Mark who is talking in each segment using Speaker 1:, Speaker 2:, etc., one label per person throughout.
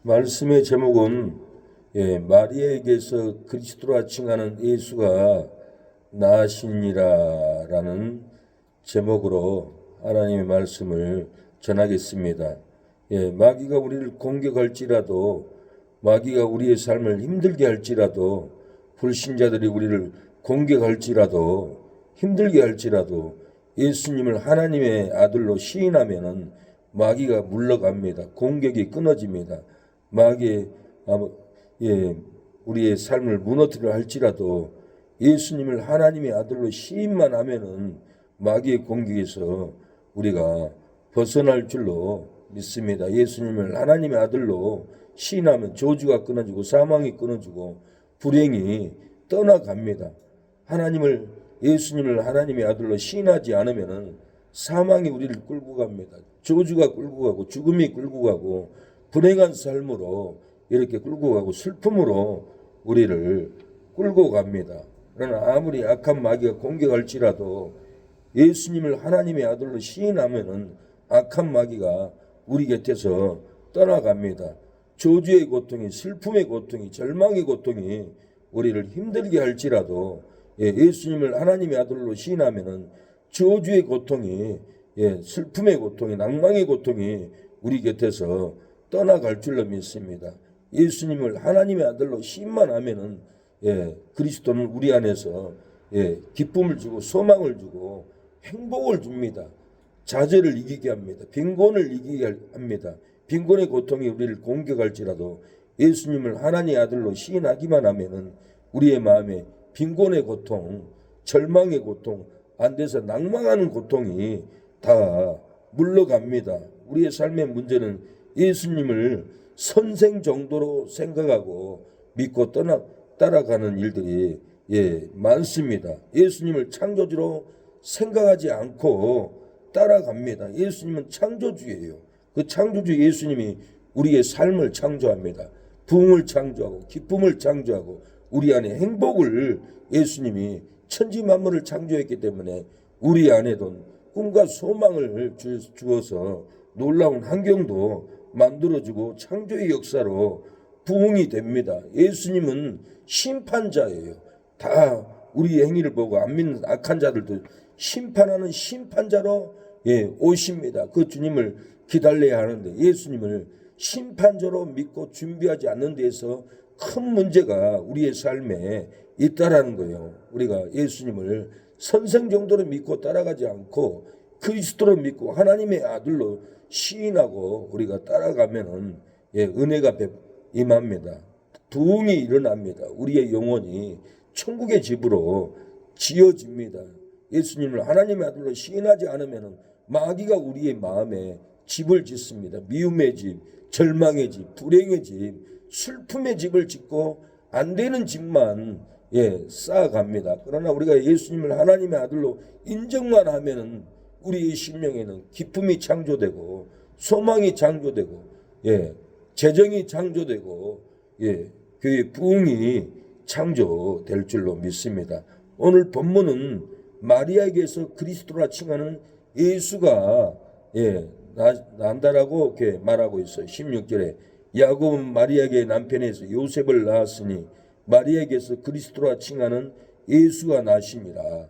Speaker 1: 말씀의 제목은 마리아에게서 그리스도라 칭하는 예수가 나으시니라라는 제목으로 하나님의 말씀을 전하겠습니다. 마귀가 우리를 공격할지라도, 마귀가 우리의 삶을 힘들게 할지라도, 불신자들이 우리를 공격할지라도, 힘들게 할지라도 예수님을 하나님의 아들로 시인하면은 마귀가 물러갑니다. 공격이 끊어집니다. 마귀의 우리의 삶을 무너뜨려 할지라도 예수님을 하나님의 아들로 시인만 하면은 마귀의 공격에서 우리가 벗어날 줄로 믿습니다. 예수님을 하나님의 아들로 시인하면 저주가 끊어지고 사망이 끊어지고 불행이 떠나갑니다. 예수님을 하나님의 아들로 시인하지 않으면은 사망이 우리를 끌고 갑니다. 저주가 끌고 가고 죽음이 끌고 가고 불행한 삶으로 이렇게 끌고 가고 슬픔으로 우리를 끌고 갑니다. 그러나 아무리 악한 마귀가 공격할지라도 예수님을 하나님의 아들로 시인하면은 악한 마귀가 우리 곁에서 떠나갑니다. 저주의 고통이, 슬픔의 고통이, 절망의 고통이 우리를 힘들게 할지라도 예수님을 하나님의 아들로 시인하면은 저주의 고통이, 슬픔의 고통이, 낭망의 고통이 우리 곁에서 떠나갈 줄로 믿습니다. 예수님을 하나님의 아들로 시인만 하면은 그리스도는 우리 안에서 기쁨을 주고 소망을 주고 행복을 줍니다. 좌절을 이기게 합니다. 빈곤을 이기게 합니다. 빈곤의 고통이 우리를 공격할지라도 예수님을 하나님의 아들로 시인하기만 하면은 우리의 마음에 빈곤의 고통, 절망의 고통, 안 돼서 낭망하는 고통이 다 물러갑니다. 우리의 삶의 문제는 예수님을 선생 정도로 생각하고 믿고 따라가는 일들이 많습니다. 예수님을 창조주로 생각하지 않고 따라갑니다. 예수님은 창조주예요. 그 창조주 예수님이 우리의 삶을 창조합니다. 부흥을 창조하고 기쁨을 창조하고 우리 안에 행복을 예수님이 천지 만물을 창조했기 때문에 우리 안에도 꿈과 소망을 주어서 놀라운 환경도 만들어주고 창조의 역사로 부흥이 됩니다. 예수님은 심판자예요. 다 우리의 행위를 보고 안 믿는 악한 자들도 심판하는 심판자로 오십니다. 그 주님을 기다려야 하는데 예수님을 심판자로 믿고 준비하지 않는 데에서 큰 문제가 우리의 삶에 있다라는 거예요. 우리가 예수님을 선생 정도로 믿고 따라가지 않고 그리스도로 믿고 하나님의 아들로 시인하고 우리가 따라가면은 은혜가 임합니다. 부흥이 일어납니다. 우리의 영혼이 천국의 집으로 지어집니다. 예수님을 하나님의 아들로 시인하지 않으면은 마귀가 우리의 마음에 집을 짓습니다. 미움의 집, 절망의 집, 불행의 집, 슬픔의 집을 짓고 안 되는 집만 쌓아갑니다. 그러나 우리가 예수님을 하나님의 아들로 인정만 하면은 우리의 심령에는 기쁨이 창조되고 소망이 창조되고 재정이 창조되고 교회 부흥이 창조될 줄로 믿습니다. 오늘 본문은 마리아에게서 그리스도라 칭하는 예수가 난다라고 이렇게 말하고 있어요. 16절에 야곱은 마리아에게 남편에서 요셉을 낳았으니 마리아에게서 그리스도라 칭하는 예수가 나심이라.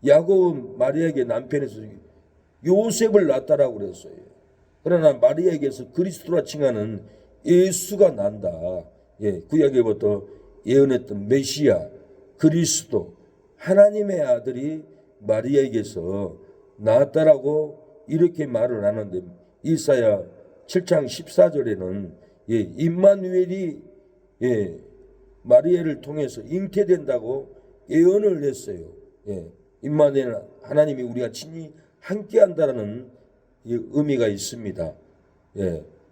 Speaker 1: 야곱은 마리아에게 남편에서 요셉을 낳았다라고 그랬어요. 그러나 마리아에게서 그리스도라 칭하는 예수가 난다. 구약에부터 예언했던 메시아, 그리스도, 하나님의 아들이 마리아에게서 나왔다라고 이렇게 말을 하는데 이사야 7장 14절에는 임마누엘이 마리아를 통해서 잉태된다고 예언을 했어요. 임마누엘 하나님이 우리가 친히 함께한다라는 의미가 있습니다.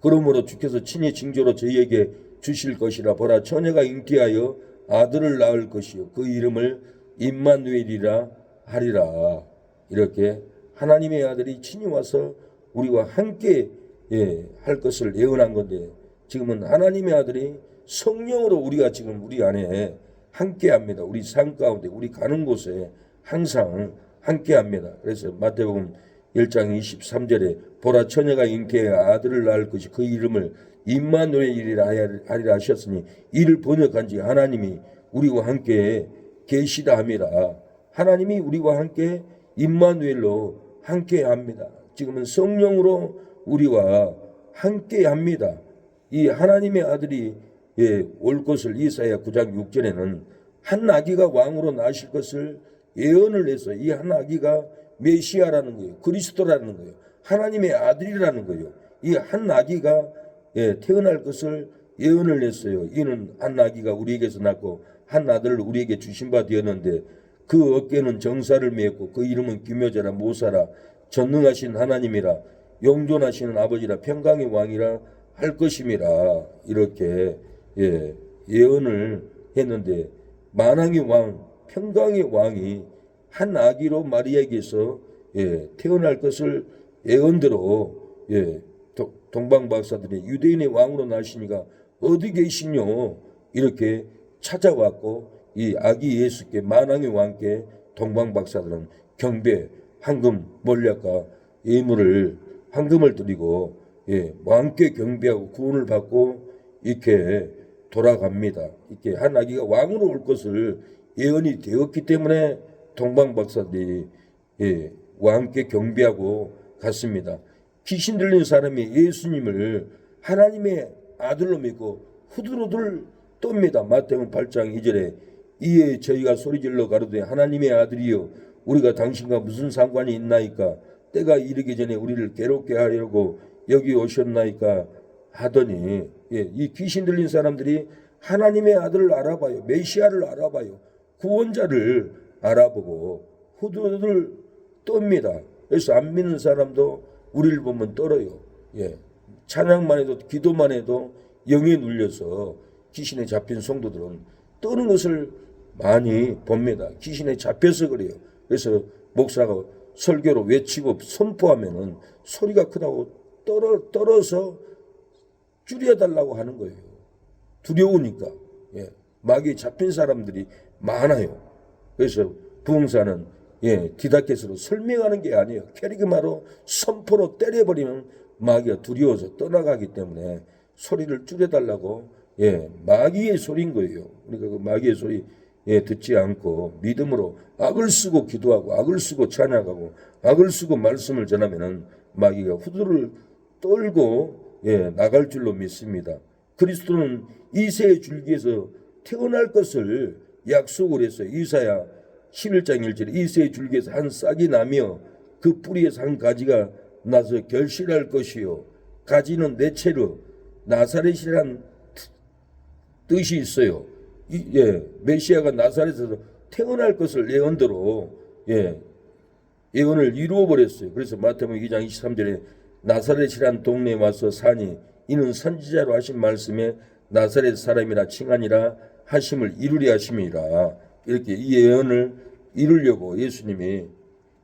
Speaker 1: 그러므로 주께서 친히 징조로 저희에게 주실 것이라. 보라, 처녀가 잉태하여 아들을 낳을 것이요 그 이름을 임마누엘이라 하리라. 이렇게 하나님의 아들이 친히 와서 우리와 함께 할 것을 예언한 건데 지금은 하나님의 아들이 성령으로 우리가 지금 우리 안에 함께합니다. 우리 삶 가운데 우리 가는 곳에 항상 함께합니다. 그래서 마태복음 1장 23절에 보라, 처녀가 잉태하여 아들을 낳을 것이 그 이름을 임마누엘이라 하리라 하셨으니 이를 번역한지 하나님이 우리와 함께 계시다 함이라. 하나님이 우리와 함께 임마누엘로 함께 합니다. 지금은 성령으로 우리와 함께 합니다. 이 하나님의 아들이 올 것을 이사야 9장 6절에는 한 아기가 왕으로 나실 것을 예언을 해서 이 한 아기가 메시아라는 거예요. 그리스도라는 거예요. 하나님의 아들이라는 거예요. 이 한 아기가 태어날 것을 예언을 했어요. 이는 한 아기가 우리에게서 낳고 한 아들을 우리에게 주신 바 되었는데 그 어깨는 정사를 메었고 그 이름은 기묘자라 모사라 전능하신 하나님이라 영존하시는 아버지라 평강의 왕이라 할 것임이라. 이렇게 예언을 했는데 만왕의 왕, 평강의 왕이 한 아기로 마리아에게서 태어날 것을 예언대로 동방 박사들이 유대인의 왕으로 나시니가 어디 계시뇨 이렇게 찾아왔고 이 아기 예수께 만왕의 왕께 동방 박사들은 경배, 황금, 몰약과 예물을 황금을 드리고 왕께 경배하고 구원을 받고 이렇게 돌아갑니다. 이렇게 한 아기가 왕으로 올 것을 예언이 되었기 때문에 동방 박사들이 왕께 경배하고 갔습니다. 귀신 들린 사람이 예수님을 하나님의 아들로 믿고 후들후들 떱니다. 마태복음 8장 2절에 이에 저희가 소리질러 가로되 하나님의 아들이여 우리가 당신과 무슨 상관이 있나이까 때가 이르기 전에 우리를 괴롭게 하려고 여기 오셨나이까 하더니 이 귀신 들린 사람들이 하나님의 아들을 알아봐요. 메시아를 알아봐요. 구원자를 알아보고 후들후들 떱니다. 그래서 안 믿는 사람도 우리를 보면 떨어요. 찬양만 해도 기도만 해도 영에 눌려서 귀신에 잡힌 성도들은 떠는 것을 많이 봅니다. 귀신에 잡혀서 그래요. 그래서 목사가 설교로 외치고 선포하면은 소리가 크다고 떨어서 줄여달라고 하는 거예요. 두려우니까. 마귀에 잡힌 사람들이 많아요. 그래서 부흥사는 디다케스로 설명하는 게 아니에요. 캐리그마로 선포로 때려버리면 마귀가 두려워서 떠나가기 때문에 소리를 줄여달라고 마귀의 소리인 거예요. 우리가 그 마귀의 소리 듣지 않고 믿음으로 악을 쓰고 기도하고 악을 쓰고 찬양하고 악을 쓰고 말씀을 전하면은 마귀가 후두를 떨고 나갈 줄로 믿습니다. 그리스도는 이새의 줄기에서 태어날 것을 약속을 했어요. 이사야 11장 1절에 이새의 줄기에서 한 싹이 나며 그 뿌리에서 한 가지가 나서 결실할 것이요 가지는 네체르 나사렛이란 뜻이 있어요. 메시아가 나사렛에서 태어날 것을 예언대로 예언을 이루어 버렸어요. 그래서 마태복음 2장 23절에 나사렛이란 동네에 와서 사니 이는 선지자로 하신 말씀에 나사렛 사람이라 칭하니라 하심을 이루리 하심이라. 이렇게 이 예언을 이루려고 예수님이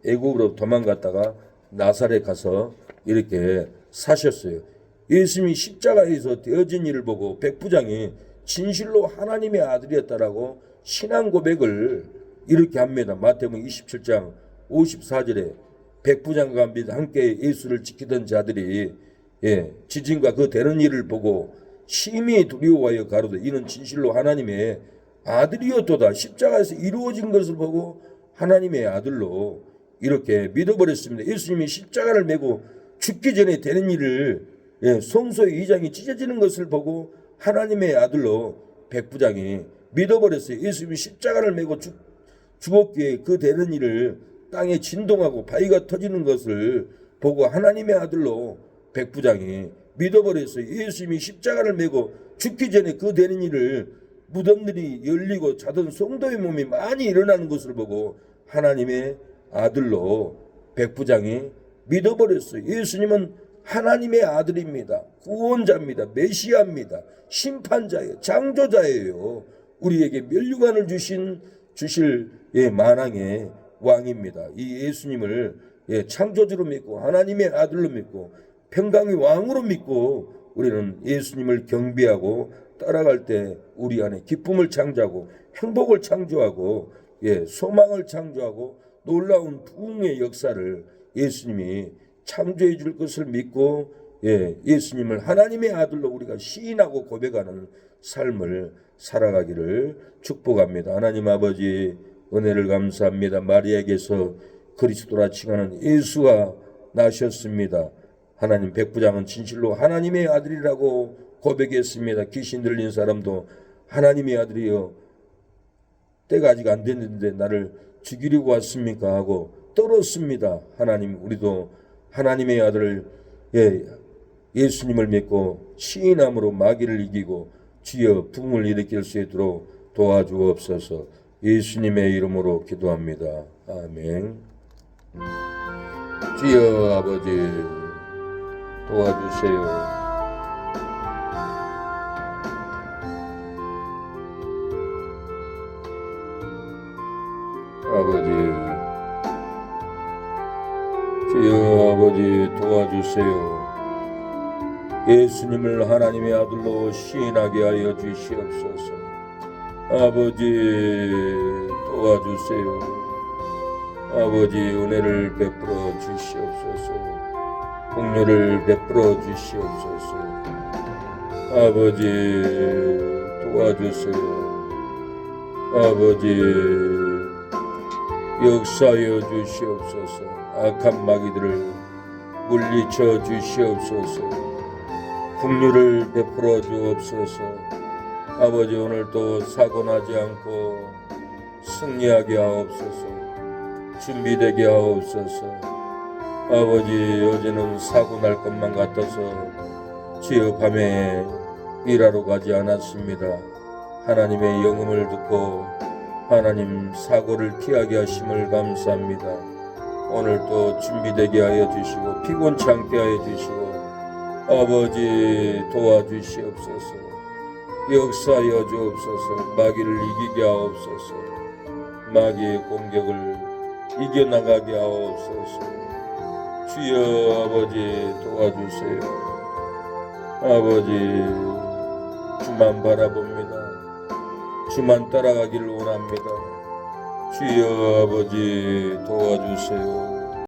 Speaker 1: 애굽으로 도망갔다가 나사렛 가서 이렇게 사셨어요. 예수님이 십자가에서 되어진 일을 보고 백부장이 진실로 하나님의 아들이었다라고 신앙 고백을 이렇게 합니다. 마태복음 27장 54절에 백부장과 함께 예수를 지키던 자들이 지진과 그 되는 일을 보고 심히 두려워하여 가로되 이는 진실로 하나님의 아들이었도다. 십자가에서 이루어진 것을 보고 하나님의 아들로 이렇게 믿어버렸습니다. 예수님이 십자가를 메고 죽기 전에 되는 일을 성소의 위장이 찢어지는 것을 보고 하나님의 아들로 백부장이 믿어버렸어요. 예수님이 십자가를 메고 죽었기에 그 되는 일을 땅에 진동하고 바위가 터지는 것을 보고 하나님의 아들로 백부장이 믿어버렸어요. 예수님이 십자가를 메고 죽기 전에 그 되는 일을 무덤들이 열리고 자던 성도의 몸이 많이 일어나는 것을 보고 하나님의 아들로 백부장이 믿어버렸어요. 예수님은 하나님의 아들입니다. 구원자입니다. 메시아입니다. 심판자예요. 창조자예요. 우리에게 면류관을 주실 만왕의 왕입니다. 이 예수님을 창조주로 믿고 하나님의 아들로 믿고 평강의 왕으로 믿고 우리는 예수님을 경배하고 따라갈 때 우리 안에 기쁨을 창조하고 행복을 창조하고 소망을 창조하고 놀라운 부흥의 역사를 예수님이 창조해 줄 것을 믿고 예수님을 하나님의 아들로 우리가 시인하고 고백하는 삶을 살아가기를 축복합니다. 하나님 아버지 은혜를 감사합니다. 마리아에게서 그리스도라 칭하는 예수가 나셨습니다. 하나님 백부장은 진실로 하나님의 아들이라고 고백했습니다. 귀신 들린 사람도 하나님의 아들이여 때가 아직 안 됐는데 나를 죽이려고 왔습니까 하고 떨었습니다. 하나님 우리도 하나님의 아들을 예수님을 믿고 시인함으로 마귀를 이기고 주여 부흥을 일으킬 수 있도록 도와주옵소서. 예수님의 이름으로 기도합니다. 아멘. 주여 아버지 도와주세요. 아버지 주여 아버지 도와주세요. 예수님을 하나님의 아들로 시인하게 하여 주시옵소서. 아버지 도와주세요. 아버지 은혜를 베풀어 주시옵소서. 긍휼을 베풀어 주시옵소서. 아버지 도와주세요. 아버지 역사하여 주시옵소서. 악한 마귀들을 물리쳐 주시옵소서. 긍휼을 베풀어 주옵소서. 아버지 오늘도 사고나지 않고 승리하게 하옵소서. 준비되게 하옵소서. 아버지 어제는 사고 날 것만 같아서 주여 밤에 일하러 가지 않았습니다. 하나님의 영음을 듣고 하나님 사고를 피하게 하심을 감사합니다. 오늘도 준비되게 하여 주시고 피곤치 않게 하여 주시고 아버지 도와주시옵소서. 역사하여 주옵소서. 마귀를 이기게 하옵소서. 마귀의 공격을 이겨나가게 하옵소서. 주여 아버지 도와주세요. 아버지 주만 바라봅니다. 주만 따라가기를 원합니다. 주여 아버지 도와주세요.